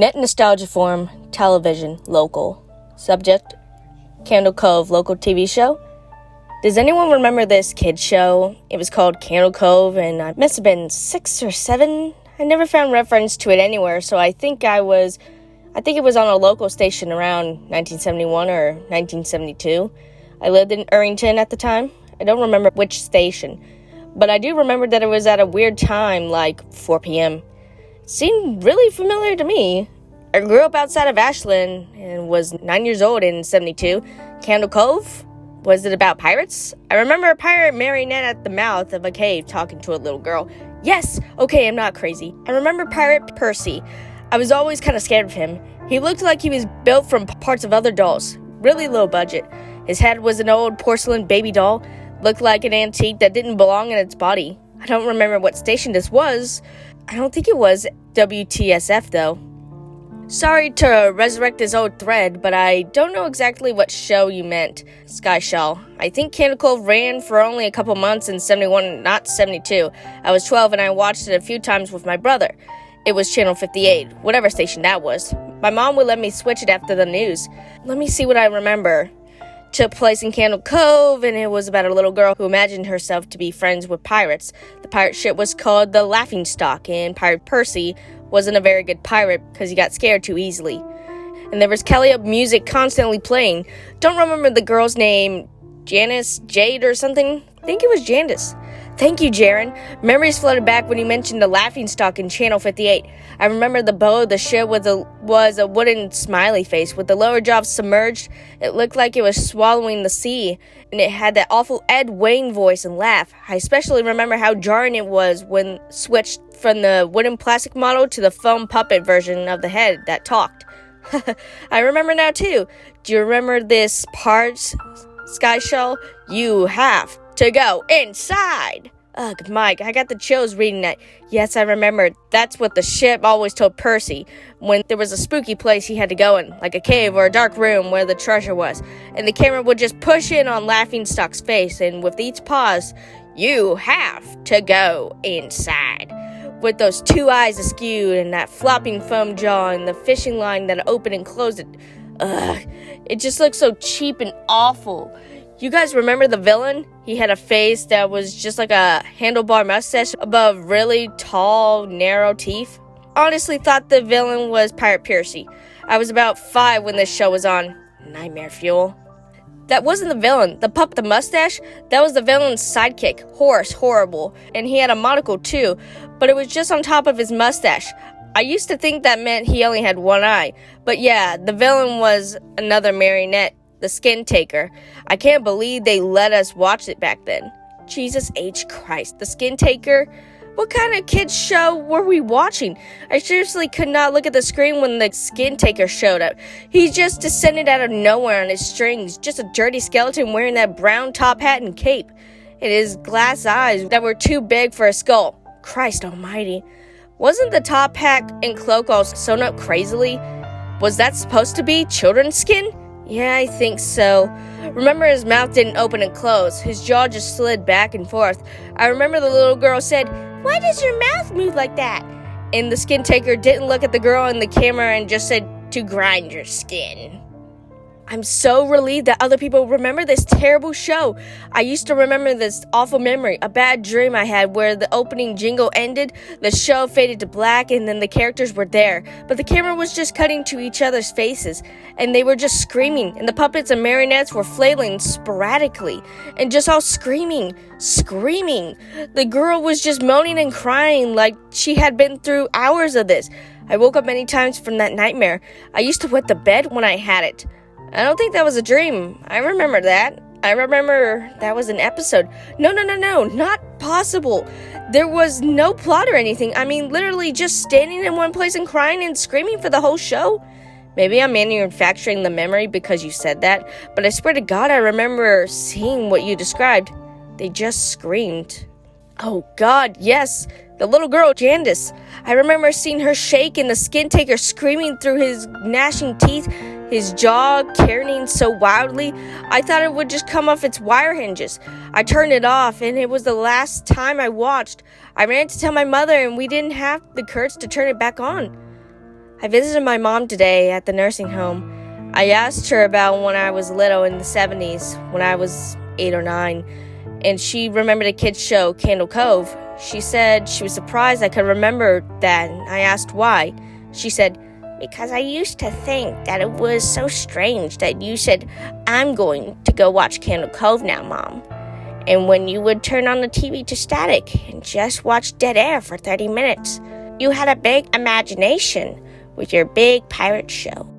Net nostalgia form, television, local. Subject, Candle Cove, local TV show. Does anyone remember this kids show? It was called Candle Cove, and I must have been 6 or 7. I never found reference to it anywhere, so I think it was on a local station around 1971 or 1972. I lived in Irvington at the time. I don't remember which station, but I do remember that it was at a weird time, like 4 p.m. It seemed really familiar to me. I grew up outside of Ashland and was 9 years old in 72. Candle Cove? Was it about pirates? I remember a pirate marionette at the mouth of a cave talking to a little girl. Yes! Okay, I'm not crazy. I remember Pirate Percy. I was always kind of scared of him. He looked like he was built from parts of other dolls. Really low budget. His head was an old porcelain baby doll. Looked like an antique that didn't belong in its body. I don't remember what station this was. I don't think it was WTSF, though. Sorry to resurrect this old thread, but I don't know exactly what show you meant, Sky Shell. I think Candle Cove ran for only a couple months in 71, not 72. I was 12 and I watched it a few times with my brother. It was Channel 58, whatever station that was. My mom would let me switch it after the news. Let me see what I remember. Took place in Candle Cove, and it was about a little girl who imagined herself to be friends with pirates. The pirate ship was called the Laughingstock, and Pirate Percy wasn't a very good pirate because he got scared too easily. And there was Kellyanne music constantly playing. Don't remember the girl's name, Janice, Jade or something? I think it was Jandis. Thank you, Jaren. Memories flooded back when you mentioned the Laughingstock in Channel 58. I remember the bow of the ship was a wooden smiley face with the lower jaw submerged. It looked like it was swallowing the sea, and it had that awful Ed Wayne voice and laugh. I especially remember how jarring it was when switched from the wooden plastic model to the foam puppet version of the head that talked. I remember now, too. Do you remember this part, Sky Shell? You have to go inside. Ugh, Mike, I got the chills reading that. Yes, I remember. That's what the ship always told Percy when there was a spooky place he had to go in, like a cave or a dark room where the treasure was. And the camera would just push in on Laughingstock's face, and with each pause, you have to go inside. With those two eyes askew and that flopping foam jaw and the fishing line that opened and closed it. Ugh, it just looked so cheap and awful. You guys remember the villain? He had a face that was just like a handlebar mustache above really tall, narrow teeth. Honestly thought the villain was Pirate Percy. I was about 5 when this show was on. Nightmare fuel. That wasn't the villain. The pup, the mustache, that was the villain's sidekick. Horace Horrible. And he had a monocle too, but it was just on top of his mustache. I used to think that meant he only had one eye. But yeah, the villain was another marionette. The Skin Taker. I can't believe they let us watch it back then. Jesus H. Christ. The Skin Taker? What kind of kids show were we watching? I seriously could not look at the screen when the Skin Taker showed up. He just descended out of nowhere on his strings. Just a dirty skeleton wearing that brown top hat and cape. And his glass eyes that were too big for a skull. Christ almighty. Wasn't the top hat and cloak all sewn up crazily? Was that supposed to be children's skin? Yeah, I think so. Remember his mouth didn't open and close. His jaw just slid back and forth. I remember the little girl said, "Why does your mouth move like that?" And the Skin Taker didn't look at the girl in the camera and just said, "To grind your skin." I'm so relieved that other people remember this terrible show. I used to remember this awful memory, a bad dream I had where the opening jingle ended, the show faded to black, and then the characters were there. But the camera was just cutting to each other's faces, and they were just screaming, and the puppets and marionettes were flailing sporadically, and just all screaming. The girl was just moaning and crying like she had been through hours of this. I woke up many times from that nightmare. I used to wet the bed when I had it. I don't think that was a dream. I remember that. I remember that was an episode. No, not possible. There was no plot or anything. I mean, literally just standing in one place and crying and screaming for the whole show. Maybe I'm manufacturing the memory because you said that, but I swear to God I remember seeing what you described. They just screamed. Oh God, yes. The little girl, Jandis. I remember seeing her shake and the Skin Taker screaming through his gnashing teeth, his jaw carrying so wildly, I thought it would just come off its wire hinges. I turned it off, and it was the last time I watched. I ran to tell my mother, and we didn't have the courage to turn it back on. I visited my mom today at the nursing home. I asked her about when I was little in the 70s, when I was 8 or 9, and she remembered a kid's show, Candle Cove. She said she was surprised I could remember that, and I asked why. She said, "Because I used to think that it was so strange that you said, 'I'm going to go watch Candle Cove now, Mom.' And when you would turn on the TV to static and just watch dead air for 30 minutes, you had a big imagination with your big pirate show."